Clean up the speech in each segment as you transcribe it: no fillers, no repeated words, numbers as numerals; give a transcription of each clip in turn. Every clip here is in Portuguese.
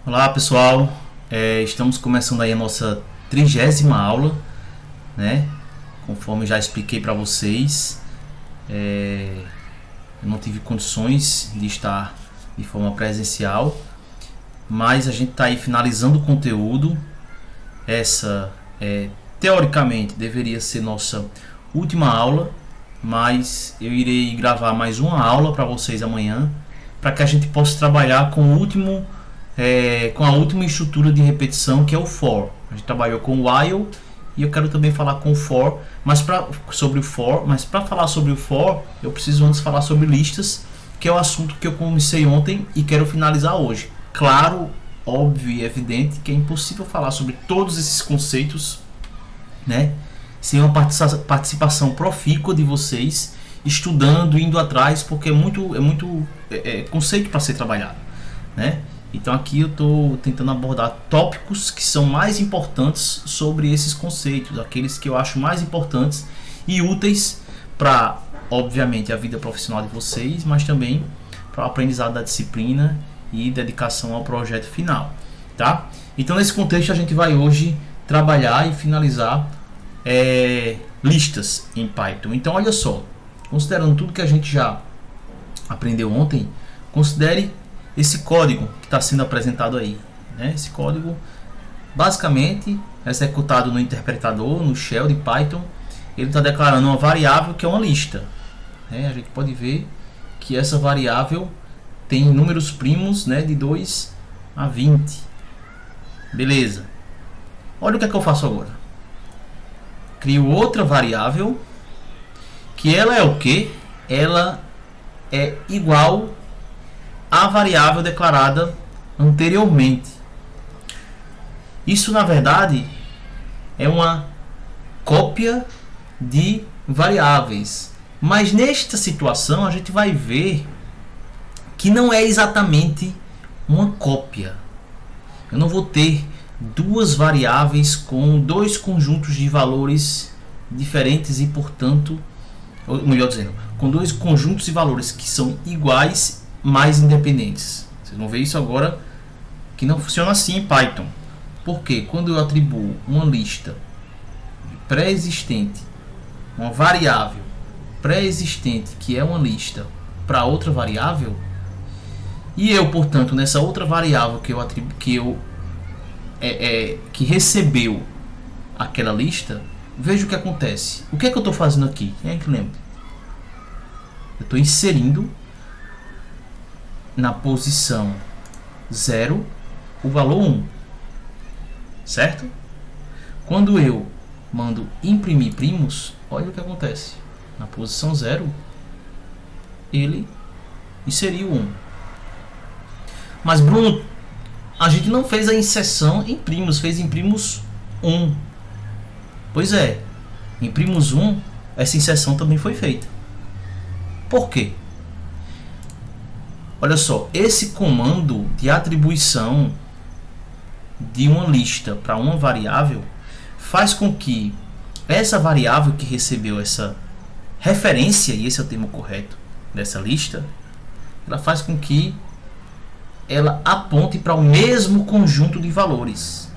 Olá pessoal, estamos começando aí a nossa 30ª aula, né? Conforme já expliquei para vocês, eu não tive condições de estar de forma presencial, mas a gente está aí finalizando o conteúdo. Essa teoricamente deveria ser nossa última aula, mas eu irei gravar mais uma aula para vocês amanhã, para que a gente possa trabalhar com a última estrutura de repetição, que é o for. A gente trabalhou com o while e eu quero também falar com o for, sobre o for, mas para falar sobre o for, eu preciso antes falar sobre listas, que é o assunto que eu comecei ontem e quero finalizar hoje. Claro, óbvio e evidente que é impossível falar sobre todos esses conceitos, né, sem uma participação profícua de vocês, estudando, indo atrás, porque é muito conceito para ser trabalhado, né? Então aqui eu estou tentando abordar tópicos que são mais importantes sobre esses conceitos, aqueles que eu acho mais importantes e úteis para, obviamente, a vida profissional de vocês, mas também para o aprendizado da disciplina e dedicação ao projeto final, tá? Então nesse contexto a gente vai hoje trabalhar e finalizar listas em Python. Então olha só, considerando tudo que a gente já aprendeu ontem, considere esse código que está sendo apresentado aí, né? Esse código basicamente é executado no interpretador, no shell de Python. Ele está declarando uma variável que é uma lista, né? A gente pode ver que essa variável tem números primos, né, de 2 a 20. Beleza. Olha o que é que eu faço agora. Crio outra variável que ela é o que? Ela é igual a variável declarada anteriormente. Isso na verdade é uma cópia de variáveis, mas nesta situação a gente vai ver que não é exatamente uma cópia. Eu não vou ter duas variáveis com dois conjuntos de valores diferentes e, portanto, ou melhor dizendo, com dois conjuntos de valores que são iguais, mais independentes. Vocês vão ver isso agora, que não funciona assim em Python. Porque quando eu atribuo uma lista pré-existente, uma variável pré-existente que é uma lista, para outra variável, e eu, portanto, nessa outra variável que recebeu aquela lista, veja o que acontece. O que é que eu estou fazendo aqui? Quem é que lembra? Eu estou inserindo na posição 0 o valor 1, certo? Quando eu mando imprimir primos, olha o que acontece. Na posição 0 ele inseriu 1. Mas Bruno, a gente não fez a inserção em primos, fez em primos 1. Pois é, em primos 1 essa inserção também foi feita. Por quê? Olha só, esse comando de atribuição de uma lista para uma variável faz com que essa variável que recebeu essa referência, e esse é o termo correto dessa lista, ela faz com que ela aponte para o mesmo conjunto de valores.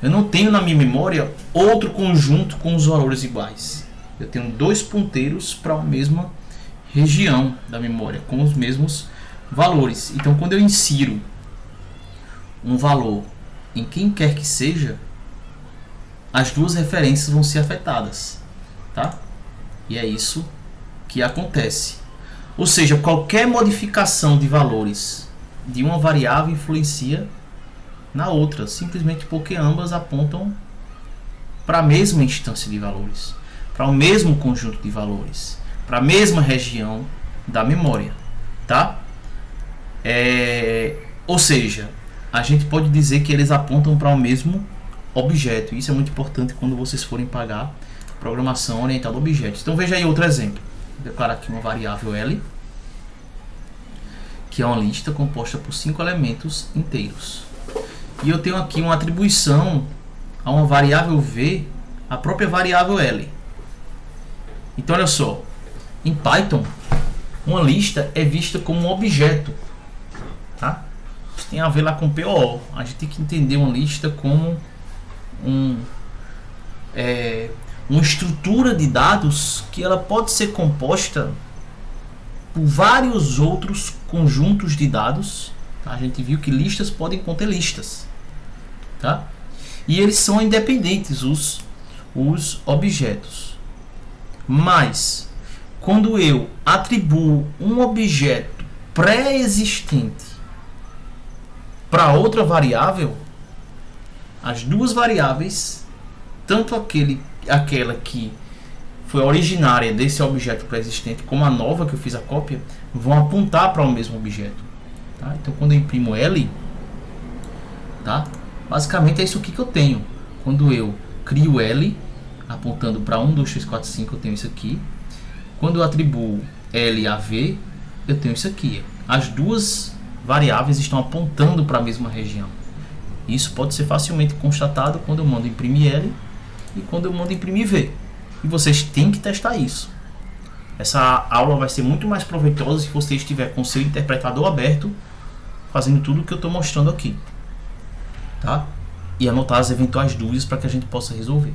Eu não tenho na minha memória outro conjunto com os valores iguais. Eu tenho dois ponteiros para a mesma região da memória, com os mesmos valores. Então, quando eu insiro um valor em quem quer que seja, as duas referências vão ser afetadas, tá? E é isso que acontece. Ou seja, qualquer modificação de valores de uma variável influencia na outra, simplesmente porque ambas apontam para a mesma instância de valores, para o mesmo conjunto de valores, para a mesma região da memória, tá? Ou seja, a gente pode dizer que eles apontam para o mesmo objeto. Isso é muito importante quando vocês forem pagar programação orientada a objetos. Então veja aí outro exemplo. Vou declarar aqui uma variável L, que é uma lista composta por 5 elementos inteiros. E eu tenho aqui uma atribuição a uma variável V, a própria variável L. Então olha só, em Python, uma lista é vista como um objeto, tá? tem a ver lá com PO. A gente tem que entender uma lista como uma estrutura de dados que ela pode ser composta por vários outros conjuntos de dados. Tá? A gente viu que listas podem conter listas, tá? E eles são independentes, os objetos. Mas quando eu atribuo um objeto pré-existente para outra variável, as duas variáveis, tanto aquela que foi originária desse objeto pré-existente, como a nova que eu fiz a cópia, vão apontar para o mesmo objeto. Tá? Então, quando eu imprimo L, tá? Basicamente é isso aqui que eu tenho. Quando eu crio L, apontando para 1, 2, 3, 4, 5, eu tenho isso aqui. Quando eu atribuo L a V, eu tenho isso aqui. As duas variáveis estão apontando para a mesma região. Isso pode ser facilmente constatado quando eu mando imprimir L e quando eu mando imprimir V. E vocês têm que testar isso. Essa aula vai ser muito mais proveitosa se você estiver com o seu interpretador aberto, fazendo tudo o que eu estou mostrando aqui. Tá? E anotar as eventuais dúvidas para que a gente possa resolver.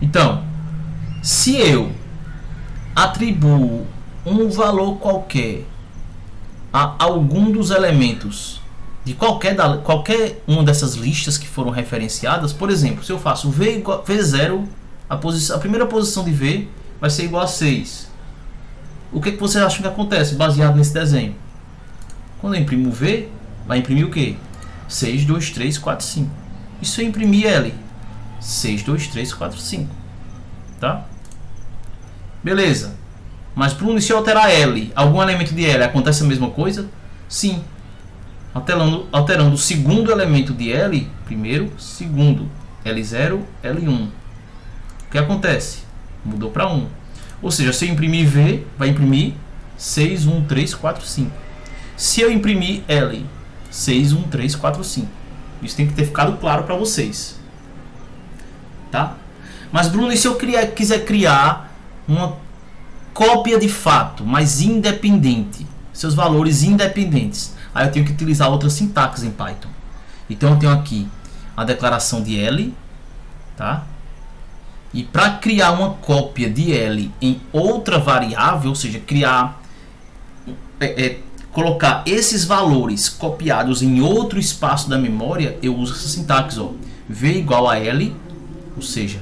Então, se eu atribuo um valor qualquer a algum dos elementos de qualquer uma dessas listas que foram referenciadas, por exemplo, se eu faço V0, a primeira posição de V vai ser igual a 6. O que vocês acham que acontece baseado nesse desenho? Quando eu imprimo V, vai imprimir o que? 6, 2, 3, 4, 5. E se eu imprimir L? 6, 2, 3, 4, 5. Tá? Beleza. Mas Bruno, se eu alterar L, algum elemento de L, acontece a mesma coisa? Sim. Alterando o segundo elemento de L, primeiro, segundo, L0, L1. O que acontece? Mudou para 1. Ou seja, se eu imprimir V, vai imprimir 6, 1, 3, 4, 5. Se eu imprimir L, 6, 1, 3, 4, 5. Isso tem que ter ficado claro para vocês. Tá? Mas Bruno, e se eu quiser criar uma cópia de fato, mas independente, seus valores independentes, aí eu tenho que utilizar outra sintaxe em Python. Então eu tenho aqui a declaração de L, tá? E para criar uma cópia de L em outra variável, ou seja, colocar esses valores copiados em outro espaço da memória, eu uso essa sintaxe, ó, V igual a L, ou seja,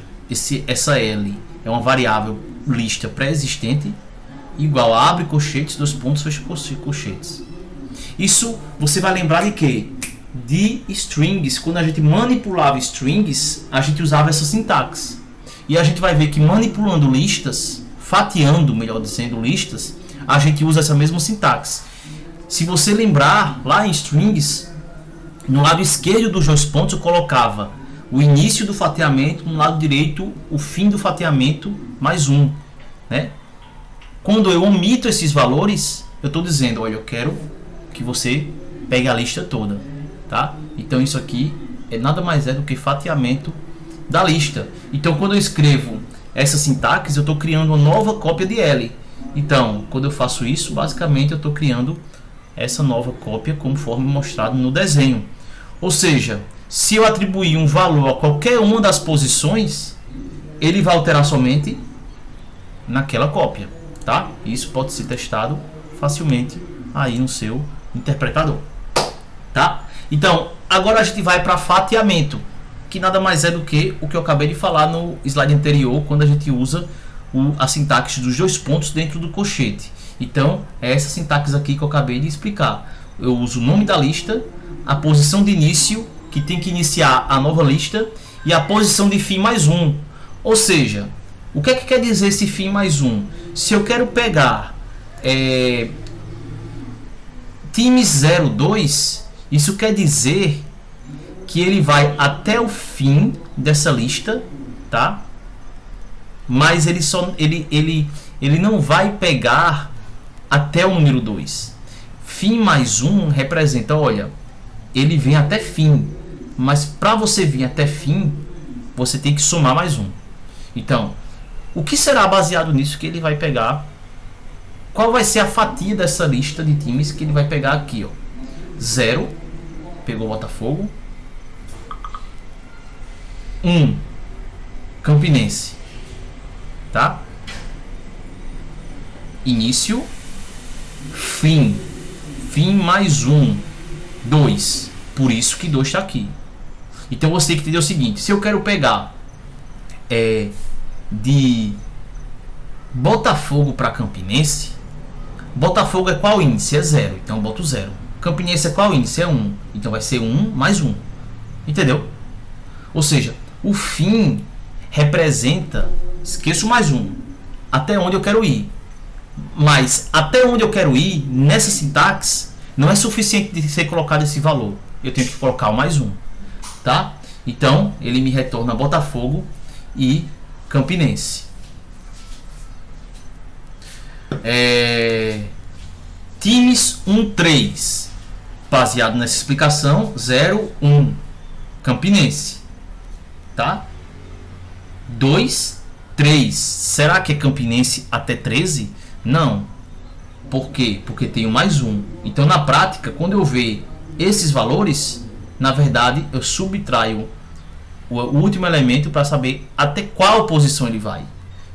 essa L é uma variável lista pré-existente, igual a abre colchetes, dois pontos, fecha colchetes. Isso você vai lembrar de quê? De strings. Quando a gente manipulava strings, a gente usava essa sintaxe. E a gente vai ver que manipulando listas, fatiando, melhor dizendo, listas, a gente usa essa mesma sintaxe. Se você lembrar, lá em strings, no lado esquerdo dos dois pontos eu colocava o início do fatiamento, no lado direito o fim do fatiamento, mais um, né? Quando eu omito esses valores, eu estou dizendo, olha, eu quero que você pegue a lista toda, tá? Então isso aqui nada mais é do que fatiamento da lista. Então quando eu escrevo essa sintaxe, eu estou criando uma nova cópia de L. Então, quando eu faço isso, basicamente eu estou criando essa nova cópia conforme mostrado no desenho. Ou seja, se eu atribuir um valor a qualquer uma das posições, ele vai alterar somente naquela cópia, tá? Isso pode ser testado facilmente aí no seu interpretador, tá? Então, agora a gente vai para fatiamento, que nada mais é do que o que eu acabei de falar no slide anterior, quando a gente usa a sintaxe dos dois pontos dentro do colchete. Então, é essa sintaxe aqui que eu acabei de explicar. Eu uso o nome da lista, a posição de início, que tem que iniciar a nova lista, e a posição de fim mais um. Ou seja, o que é que quer dizer esse fim mais um? Se eu quero pegar time 02, isso quer dizer que ele vai até o fim dessa lista, tá? Mas ele não vai pegar até o número 2. Fim mais 1 representa, olha, ele vem até fim, mas para você vir até fim, você tem que somar mais 1. Então, o que será baseado nisso que ele vai pegar? Qual vai ser a fatia dessa lista de times que ele vai pegar aqui, ó? 0, pegou Botafogo. 1, Campinense, tá? Início, fim, fim mais 1, 2. Por isso que 2 está aqui. Então você tem que entender o seguinte: se eu quero pegar de Botafogo para Campinense, Botafogo é qual índice? É 0, então eu boto 0. Campinense é qual índice? É 1, então vai ser 1 mais 1. Entendeu? Ou seja, o fim representa, esqueço mais 1, até onde eu quero ir. Mas até onde eu quero ir, nessa sintaxe, não é suficiente de ser colocado esse valor. Eu tenho que colocar o mais 1, tá? Então, ele me retorna Botafogo e Campinense. Times 1-3, baseado nessa explicação, 0-1, Campinense, tá? 2-3, será que é Campinense até 13? Não. Por quê? Porque tem o mais 1. Então, na prática, quando eu ver esses valores, na verdade, eu subtraio o último elemento para saber até qual posição ele vai.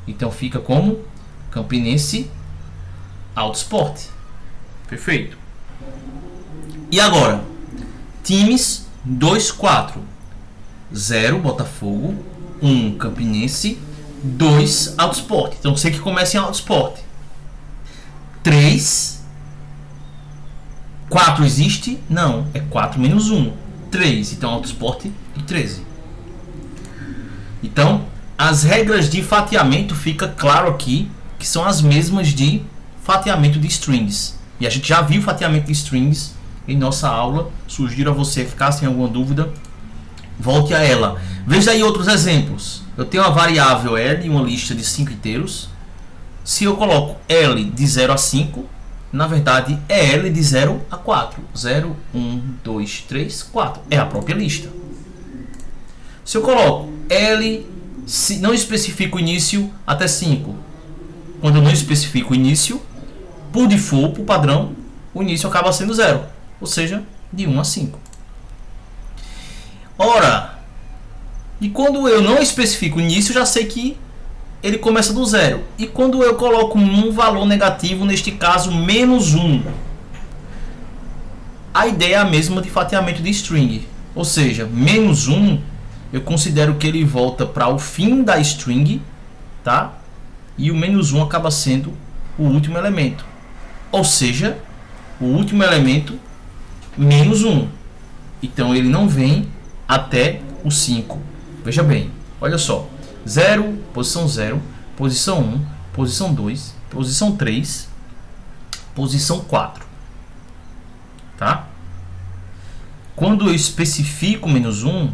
Então, fica como Campinense Auto Sport. Perfeito. E agora, times 2-4, 0 Botafogo, 1 Campinense, 2 Auto Sport. Então, você que começa em Auto Sport. 3, 4 existe? Não, é 4 menos 1, 3. Então, Auto Sport e 13. Então, as regras de fatiamento fica claro aqui que são as mesmas de fatiamento de strings. E a gente já viu fatiamento de strings em nossa aula. Sugiro a você ficar sem alguma dúvida, volte a ela. Veja aí outros exemplos. Eu tenho uma variável L, uma lista de 5 inteiros. Se eu coloco L de 0 a 5, na verdade é L de 0 a 4. 0, 1, 2, 3, 4. É a própria lista. Se eu coloco L, se não especifico o início, até 5. Quando eu não especifico o início, por default, por padrão, o início acaba sendo 0. Ou seja, de 1 a 5. Ora, e quando eu não especifico o início, já sei que ele começa do 0. E quando eu coloco um valor negativo, neste caso, menos 1, a ideia é a mesma de fatiamento de string. Ou seja, menos 1, eu considero que ele volta para o fim da string, tá? E o menos 1 acaba sendo o último elemento. Ou seja, o último elemento, menos 1. Então, ele não vem até o 5. Veja bem, olha só. 0, posição 0, posição 1, posição 2, posição 3, posição 4. Tá? Quando eu especifico menos 1,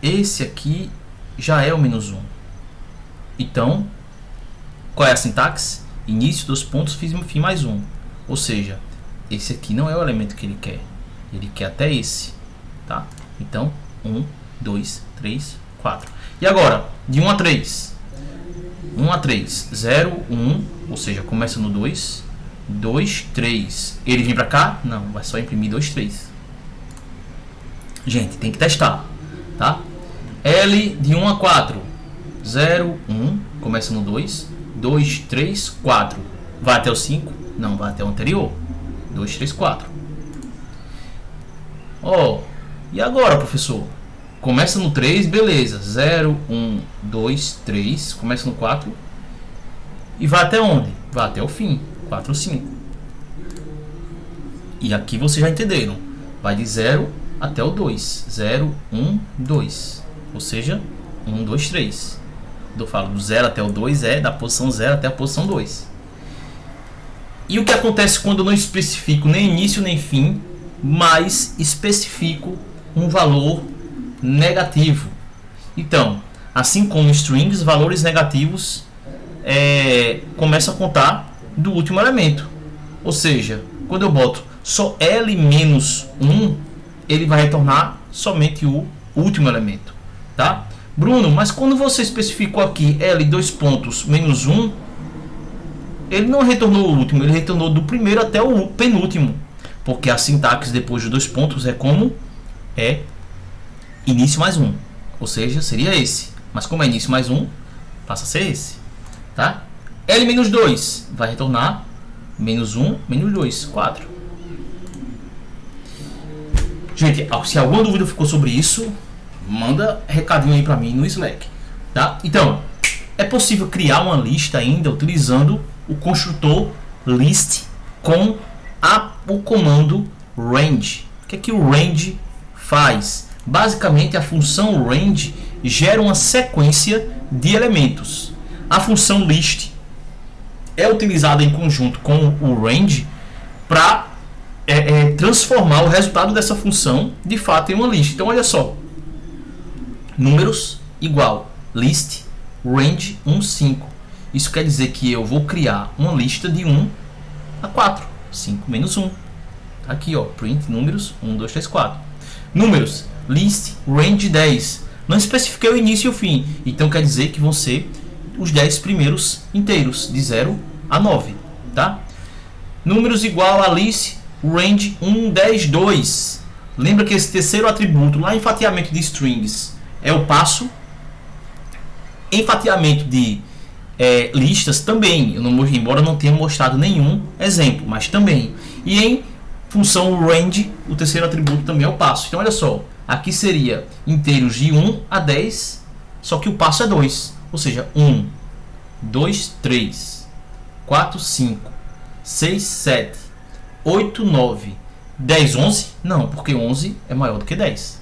esse aqui já é o menos 1. Então, qual é a sintaxe? Início dos pontos, fim mais 1. Ou seja, esse aqui não é o elemento que ele quer. Ele quer até esse. Tá? Então, 1, 2, 3, 4. E agora, de 1 a 3. 1 a 3. 0, 1. Ou seja, começa no 2. 2, 3. Ele vem pra cá? Não, vai só imprimir 2, 3. Gente, tem que testar. Tá? L de 1 a 4. 0, 1. Começa no 2. 2, 3, 4. Vai até o 5? Não, vai até o anterior. 2, 3, 4. Ó, e agora, professor? Começa no 3, beleza. 0, 1, 2, 3. Começa no 4. E vai até onde? Vai até o fim. 4, 5. E aqui vocês já entenderam. Vai de 0 até o 2. 0, 1, 2. Ou seja, 1, 2, 3. Eu falo do 0 até o 2 é da posição 0 até a posição 2. E o que acontece quando eu não especifico nem início nem fim, mas especifico um valor negativo? Então, assim como strings, valores negativos começam a contar do último elemento. Ou seja, quando eu boto só L menos 1, ele vai retornar somente o último elemento. Tá? Bruno, mas quando você especificou aqui L 2 pontos menos 1, ele não retornou o último, ele retornou do primeiro até o penúltimo. porque a sintaxe depois de 2 pontos é como? É início mais 1, ou seja, seria esse. Mas como é início mais 1, passa a ser esse, tá? L-2 vai retornar menos 1, menos 2, 4. Gente, se alguma dúvida ficou sobre isso, manda recadinho aí pra mim no Slack, tá? Então, é possível criar uma lista ainda utilizando o construtor list com o comando range. O que é que o range faz? Basicamente, a função range gera uma sequência de elementos. A função list é utilizada em conjunto com o range para transformar o resultado dessa função de fato em uma lista. Então, olha só, números igual list range 1, 5. Isso quer dizer que eu vou criar uma lista de 1 a 4, 5 menos 1. Aqui, ó, print números 1, 2, 3, 4. Números list range 10. Não especifiquei o início e o fim, então quer dizer que vão ser os 10 primeiros inteiros, de 0 a 9, tá? Números igual a list range 1, 10, 2. Lembra que esse terceiro atributo lá em fatiamento de strings é o passo. Em fatiamento de listas também, embora eu não tenha mostrado nenhum exemplo, mas também. E em função range, o terceiro atributo também é o passo. Então olha só, aqui seria inteiros de 1 a 10, só que o passo é 2. Ou seja, 1, 2, 3, 4, 5, 6, 7, 8, 9, 10, 11? Não, porque 11 é maior do que 10.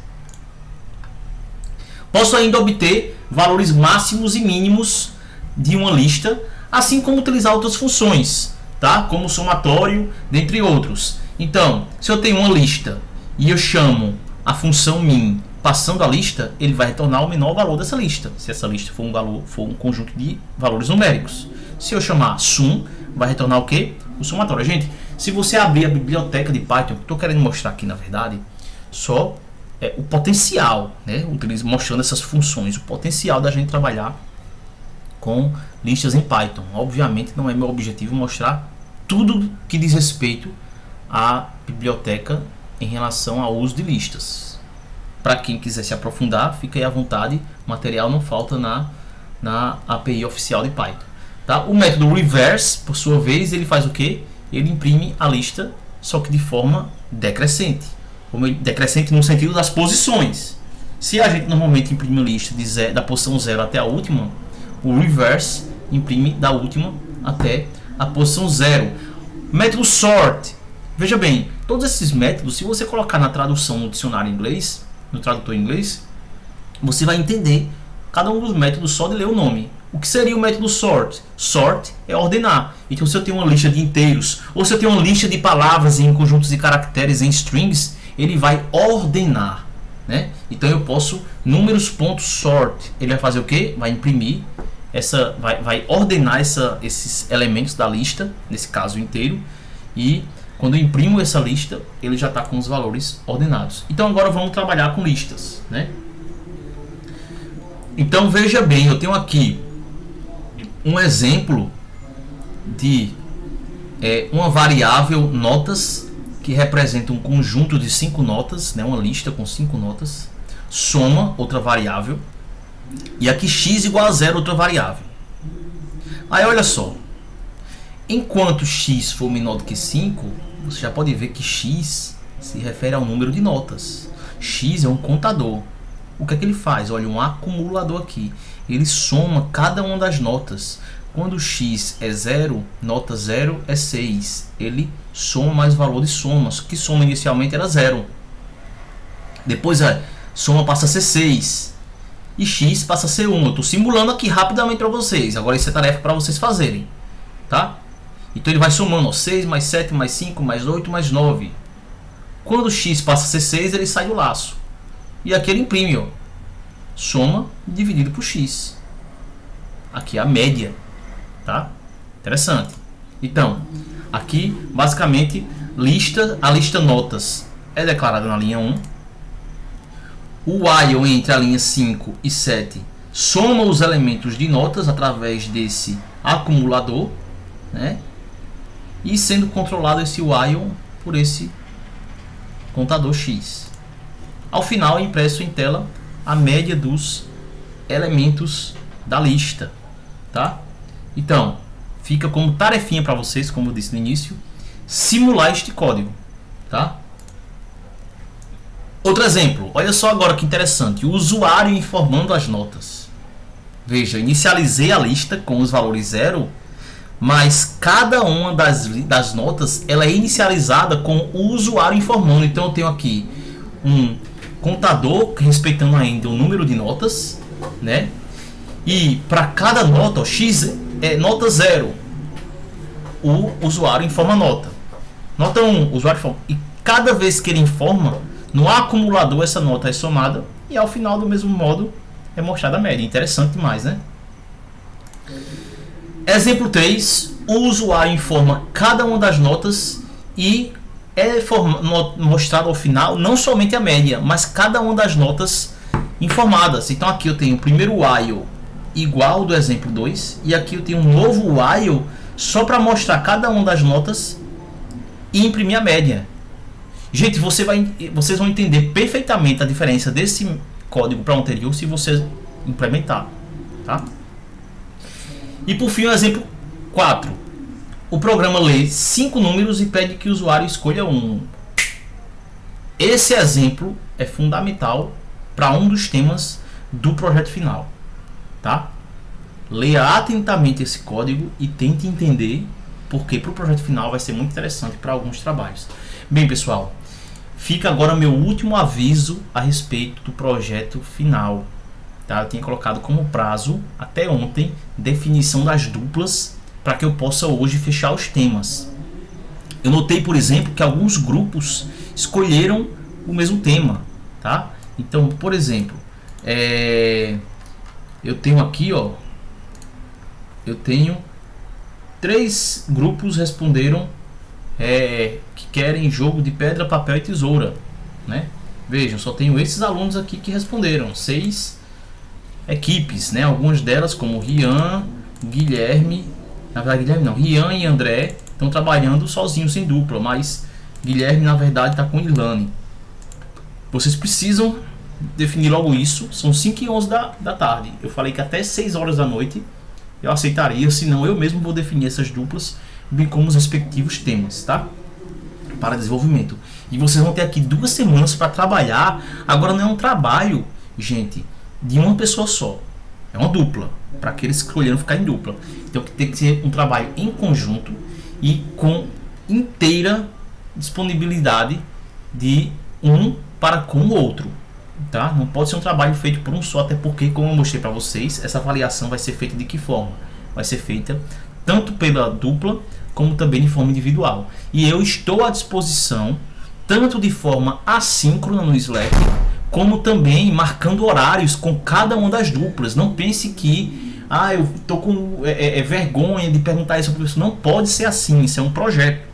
Posso ainda obter valores máximos e mínimos de uma lista, assim como utilizar outras funções, tá? Como somatório, dentre outros. Então, se eu tenho uma lista e eu chamo a função min passando a lista, ele vai retornar o menor valor dessa lista, se essa lista for um conjunto de valores numéricos. Se eu chamar sum, vai retornar o quê? O somatório. Gente, se você abrir a biblioteca de Python, estou querendo mostrar aqui na verdade só o potencial, né? Mostrando essas funções, o potencial da gente trabalhar com listas em Python. Obviamente não é meu objetivo mostrar tudo que diz respeito à biblioteca em relação ao uso de listas. Para quem quiser se aprofundar, fica aí à vontade, material não falta na API oficial de Python. Tá? O método reverse, por sua vez, ele faz o quê? Ele imprime a lista, só que de forma decrescente. Decrescente no sentido das posições. Se a gente normalmente imprime a lista da posição 0 até a última, o reverse imprime da última até a posição 0. Método sort. Veja bem, todos esses métodos, se você colocar na tradução no dicionário inglês, no tradutor em inglês, você vai entender cada um dos métodos só de ler o nome. O que seria o método sort? Sort é ordenar. Então, se eu tenho uma lista de inteiros, ou se eu tenho uma lista de palavras em conjuntos de caracteres em strings, ele vai ordenar, né? Então, eu posso números.sort. Ele vai fazer o quê? Vai imprimir vai ordenar esses elementos da lista, nesse caso inteiro, e quando eu imprimo essa lista, ele já está com os valores ordenados. Então agora vamos trabalhar com listas, né? Então veja bem, eu tenho aqui um exemplo de uma variável notas que representa um conjunto de 5 notas, né? Uma lista com 5 notas, soma outra variável, e aqui x igual a 0, outra variável. Aí olha só, enquanto x for menor do que 5, você já pode ver que x se refere ao número de notas. X é um contador. O que é que ele faz? Olha, um acumulador aqui. Ele soma cada uma das notas. Quando x é 0, nota 0 é 6. Ele soma mais valor de somas, que soma inicialmente era 0. Depois a soma passa a ser 6. E x passa a ser 1. Eu estou simulando aqui rapidamente para vocês. Agora isso é tarefa para vocês fazerem, tá? Então ele vai somando, ó, 6 mais 7 mais 5 mais 8 mais 9. Quando x passa a ser 6, ele sai do laço. E aqui ele imprime, ó, soma dividido por x. Aqui é a média, tá? Interessante. Então, aqui basicamente a lista notas é declarada na linha 1. O while entre a linha 5 e 7 soma os elementos de notas através desse acumulador, né? E sendo controlado esse while por esse contador X. Ao final é impresso em tela a média dos elementos da lista, tá? Então, fica como tarefinha para vocês, como eu disse no início, simular este código, tá? Outro exemplo, olha só agora que interessante, o usuário informando as notas. Veja, inicializei a lista com os valores 0, mas cada uma das notas ela é inicializada com o usuário informando. Então eu tenho aqui um contador respeitando ainda o número de notas, né? E para cada nota, ó, X é nota 0, o usuário informa a nota. Nota 1, o usuário informa. E cada vez que ele informa, no acumulador essa nota é somada e ao final do mesmo modo é mostrada a média. Interessante demais, né? Exemplo 3, o usuário informa cada uma das notas e é mostrado ao final não somente a média, mas cada uma das notas informadas. Então aqui eu tenho o primeiro while igual do exemplo 2 e aqui eu tenho um novo while só para mostrar cada uma das notas e imprimir a média. Gente, vocês vão entender perfeitamente a diferença desse código para o anterior se você implementar, tá? E por fim, o exemplo 4. O programa lê 5 números e pede que o usuário escolha um. Esse exemplo é fundamental para um dos temas do projeto final, tá? Leia atentamente esse código e tente entender, porque para o projeto final vai ser muito interessante para alguns trabalhos. Bem, pessoal, fica agora meu último aviso a respeito do projeto final. Tá? Eu tinha colocado como prazo até ontem definição das duplas para que eu possa hoje fechar os temas. Eu notei, por exemplo, que alguns grupos escolheram o mesmo tema, tá? Então, por exemplo, eu tenho aqui, ó, eu tenho 3 grupos responderam que querem jogo de pedra, papel e tesoura, né? Vejam, só tenho esses alunos aqui que responderam, 6 equipes, né? Algumas delas, como Rian, Guilherme, na verdade Guilherme não, Rian e André estão trabalhando sozinhos em dupla, mas Guilherme na verdade está com Ilane. Vocês precisam definir logo isso. São 5h11 da tarde. Eu falei que até 6 horas da noite eu aceitaria, senão eu mesmo vou definir essas duplas, bem como os respectivos temas, tá? Para desenvolvimento. E vocês vão ter aqui 2 semanas para trabalhar. Agora não é um trabalho, gente, de uma pessoa só, é uma dupla, para aqueles que escolheram ficar em dupla. Então tem que ser um trabalho em conjunto e com inteira disponibilidade de um para com o outro, tá? Não pode ser um trabalho feito por um só, até porque, como eu mostrei para vocês, essa avaliação vai ser feita de que forma? Vai ser feita tanto pela dupla como também de forma individual. E eu estou à disposição tanto de forma assíncrona no Slack, como também marcando horários com cada uma das duplas. Não pense que eu tô com vergonha de perguntar isso para o professor. Não pode ser assim, isso é um projeto.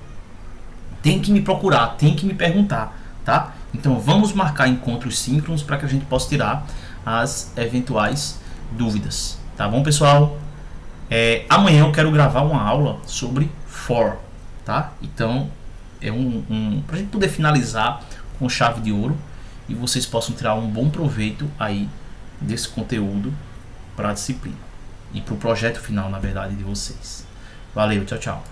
Tem que me procurar, tem que me perguntar, tá? Então vamos marcar encontros síncronos para que a gente possa tirar as eventuais dúvidas, tá bom, pessoal? Amanhã eu quero gravar uma aula sobre for, tá? Então é para a gente poder finalizar com chave de ouro e vocês possam tirar um bom proveito aí desse conteúdo para a disciplina e para o projeto final, na verdade, de vocês. Valeu, tchau, tchau.